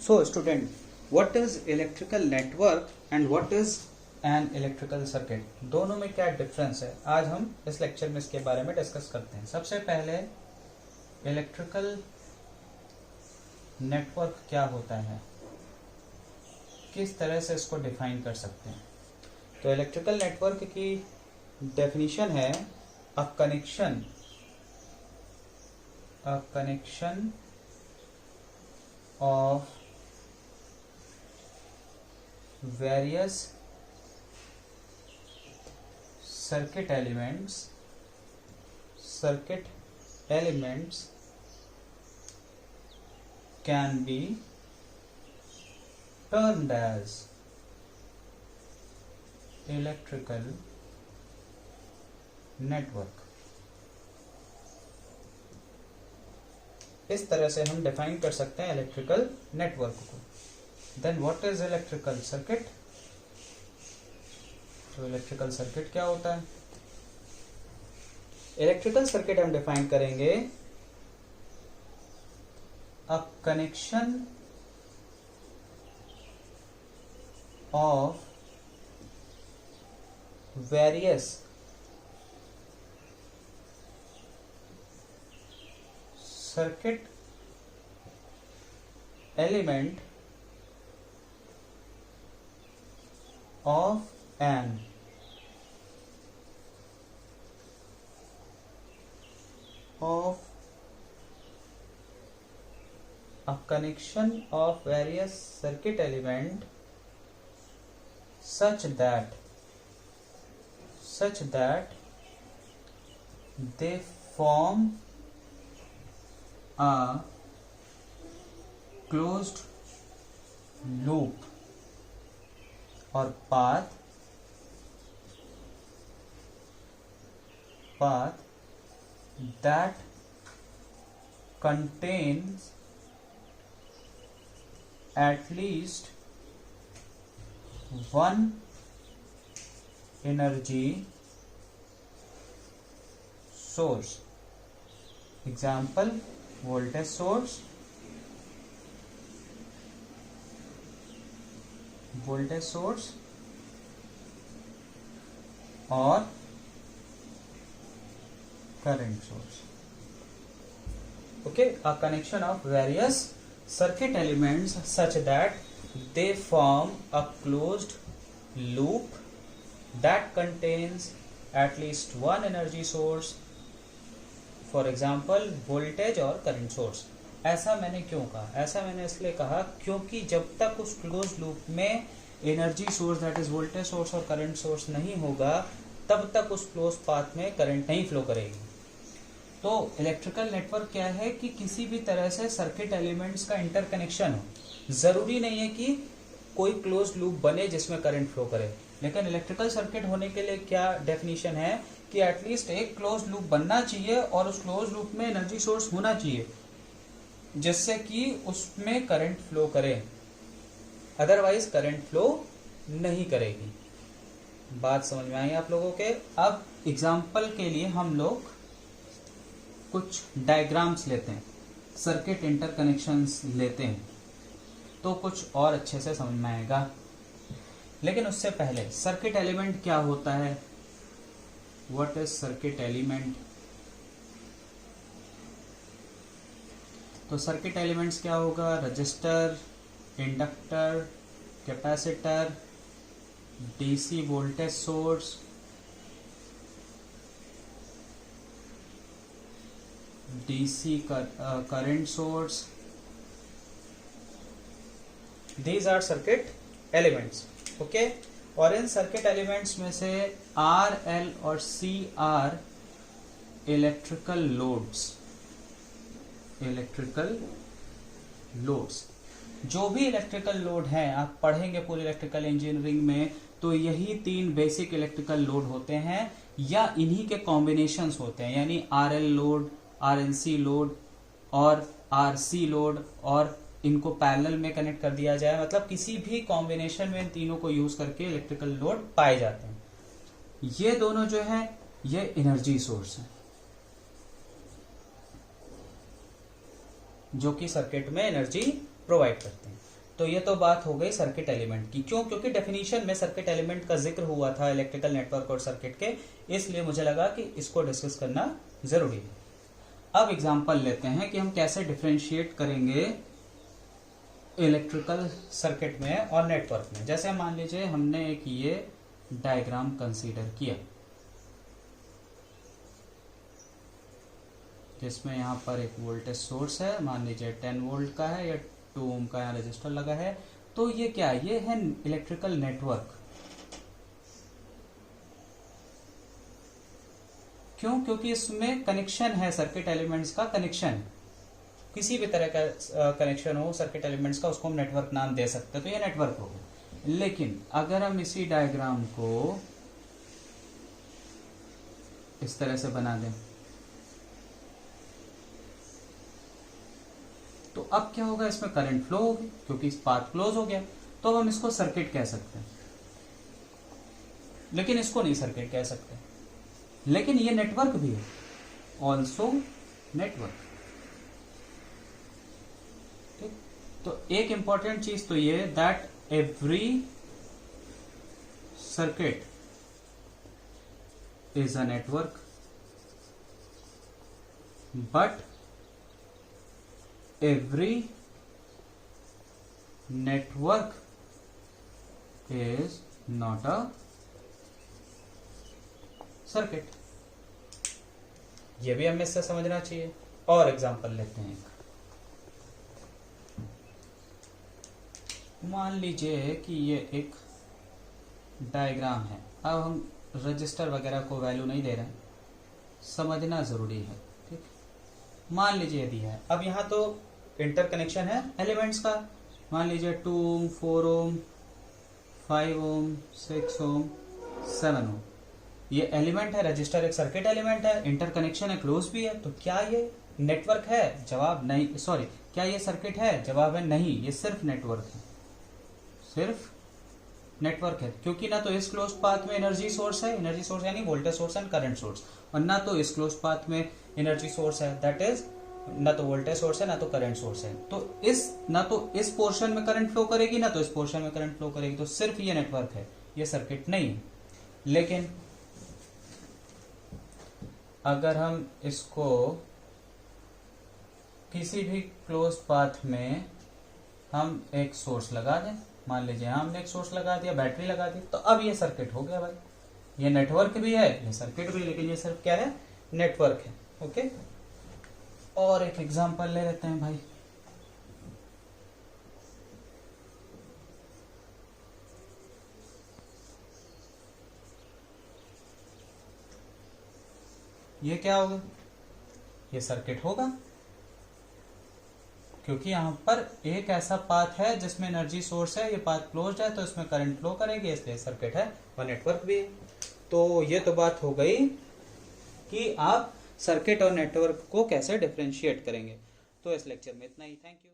So student, what is electrical network and what is an electrical circuit? दोनों में क्या difference है, आज हम इस लेक्चर में इसके बारे में डिस्कस करते हैं। सबसे पहले इलेक्ट्रिकल नेटवर्क क्या होता है, किस तरह से इसको डिफाइन कर सकते हैं। तो इलेक्ट्रिकल नेटवर्क की डेफिनेशन है a connection of various circuit elements can be termed as electrical network। इस तरह से हम डिफाइन कर सकते हैं इलेक्ट्रिकल नेटवर्क को। Then what is electrical circuit? तो इलेक्ट्रिकल सर्किट क्या होता है? इलेक्ट्रिकल सर्किट हम डिफाइन करेंगे a connection of various circuit element of an a connection of various circuit element such that they form a closed loop or path that contains at least one energy source। Example, voltage source or current source। Okay, a connection of various circuit elements such that they form a closed loop that contains at least one energy source, for example voltage और current source. ऐसा मैंने क्यों कहा? ऐसा मैंने इसलिए कहा क्योंकि जब तक उस क्लोज लूप में energy source that is voltage source और करंट सोर्स नहीं होगा तब तक उस क्लोज पाथ में करंट नहीं फ्लो करेगी। तो इलेक्ट्रिकल नेटवर्क क्या है कि किसी भी तरह से सर्किट एलिमेंट्स का इंटरकनेक्शन हो। जरूरी नहीं है कि कोई क्लोज लूप बने जिसमें करंट फ्लो करे, लेकिन इलेक्ट्रिकल सर्किट होने के लिए क्या डेफिनेशन है कि एटलीस्ट एक क्लोज लूप बनना चाहिए और उस क्लोज लूप में एनर्जी सोर्स होना चाहिए जिससे कि उसमें करंट फ्लो करे, अदरवाइज करंट फ्लो नहीं करेगी। बात समझ में आई आप लोगों के? अब एग्जांपल के लिए हम लोग कुछ डायग्राम्स लेते हैं, सर्किट इंटरकनेक्शंस लेते हैं तो कुछ और अच्छे से समझ में आएगा। लेकिन उससे पहले सर्किट एलिमेंट क्या होता है? What is circuit element? तो सर्किट एलिमेंट्स क्या होगा? Register, inductor, capacitor, DC voltage source, DC current source. These are circuit elements, okay? और इन सर्किट एलिमेंट्स में से आर, एल और सी आर इलेक्ट्रिकल लोड्स। जो भी इलेक्ट्रिकल लोड है आप पढ़ेंगे पूरी इलेक्ट्रिकल इंजीनियरिंग में, तो यही तीन बेसिक इलेक्ट्रिकल लोड होते हैं या इन्हीं के कॉम्बिनेशंस होते हैं, यानी R L load, R N C load और आर सी लोड, और इनको पैरेलल में कनेक्ट कर दिया जाए, मतलब किसी भी कॉम्बिनेशन में इन तीनों को यूज करके इलेक्ट्रिकल लोड पाए जाते हैं। ये दोनों जो है ये एनर्जी सोर्स है जो कि सर्किट में एनर्जी प्रोवाइड करते हैं। तो ये तो बात हो गई सर्किट एलिमेंट की। क्यों? क्योंकि डेफिनेशन में सर्किट एलिमेंट का जिक्र हुआ था इलेक्ट्रिकल नेटवर्क और सर्किट के, इसलिए मुझे लगा कि इसको डिस्कस करना जरूरी है। अब एग्जांपल लेते हैं कि हम कैसे डिफरेंशिएट करेंगे इलेक्ट्रिकल सर्किट में और नेटवर्क में। जैसे मान लीजिए हमने एक ये डायग्राम कंसीडर किया जिसमें यहाँ पर एक वोल्टेज सोर्स है, मान लीजिए 10 वोल्ट का है या 2 ओम का यहाँ रजिस्टर लगा है। तो ये क्या है? ये है इलेक्ट्रिकल नेटवर्क। क्यों? क्योंकि इसमें कनेक्शन है, सर्किट एलिमेंट्स का कनेक्शन, किसी भी तरह का कनेक्शन हो सर्किट एलिमेंट्स का, उसको हम नेटवर्क नाम दे सकते हैं। तो ये नेटवर्क हो गया। लेकिन अगर हम इसी डायग्राम को इस तरह से बना दें तो अब क्या होगा? इसमें करंट फ्लो होगी क्योंकि इस पाथ क्लोज हो गया। तो हम इसको सर्किट कह सकते हैं, लेकिन इसको नहीं सर्किट कह सकते। लेकिन ये नेटवर्क भी है, ऑल्सो नेटवर्क। ठीक, तो एक इंपॉर्टेंट चीज तो ये that every circuit is a network but every network is not a circuit। ये भी हमें इससे समझना चाहिए। और एग्जांपल लेते हैं। मान लीजिए कि ये एक डायग्राम है। अब हम रजिस्टर वगैरह को वैल्यू नहीं दे रहे हैं, समझना जरूरी है। ठीक, मान लीजिए दिया है। अब यहाँ तो इंटरकनेक्शन है एलिमेंट्स का। मान लीजिए 2 ओम, 4 ओम, 5 ओम, 6 ओम, 7 ओम, ये एलिमेंट है। रजिस्टर एक सर्किट एलिमेंट है, इंटरकनेक्शन है, क्लोज भी है। तो क्या ये नेटवर्क है? जवाब नहीं। सॉरी, क्या ये सर्किट है? जवाब है नहीं, ये सिर्फ नेटवर्क है, सिर्फ नेटवर्क है। क्योंकि ना तो इस क्लोज पाथ में एनर्जी सोर्स है, एनर्जी सोर्स यानी voltage source and current source, और ना तो इस क्लोज पाथ में एनर्जी सोर्स है, दैट इज ना तो वोल्टेज सोर्स है ना तो करंट सोर्स है। तो ना तो इस पोर्शन में करंट फ्लो करेगी ना तो इस पोर्शन में करंट फ्लो करेगी। तो सिर्फ ये नेटवर्क है, ये सर्किट नहीं है। लेकिन अगर हम इसको किसी भी क्लोज पाथ में हम एक सोर्स लगा दें, मान लीजिए हमने एक सोर्स लगा दिया, बैटरी लगा दी, तो अब ये सर्किट हो गया भाई। ये नेटवर्क भी है, ये सर्किट भी, लेकिन ये सिर्फ क्या है? नेटवर्क है। ओके, और एक एग्जांपल ले लेते हैं भाई। ये क्या होगा? ये सर्किट होगा क्योंकि यहां पर एक ऐसा पाथ है जिसमें एनर्जी सोर्स है, ये पाथ क्लोज्ड है तो इसमें करंट फ्लो करेगी, इसलिए सर्किट है और नेटवर्क भी है। तो ये तो बात हो गई कि आप सर्किट और नेटवर्क को कैसे डिफरेंशिएट करेंगे। तो इस लेक्चर में इतना ही। Thank you.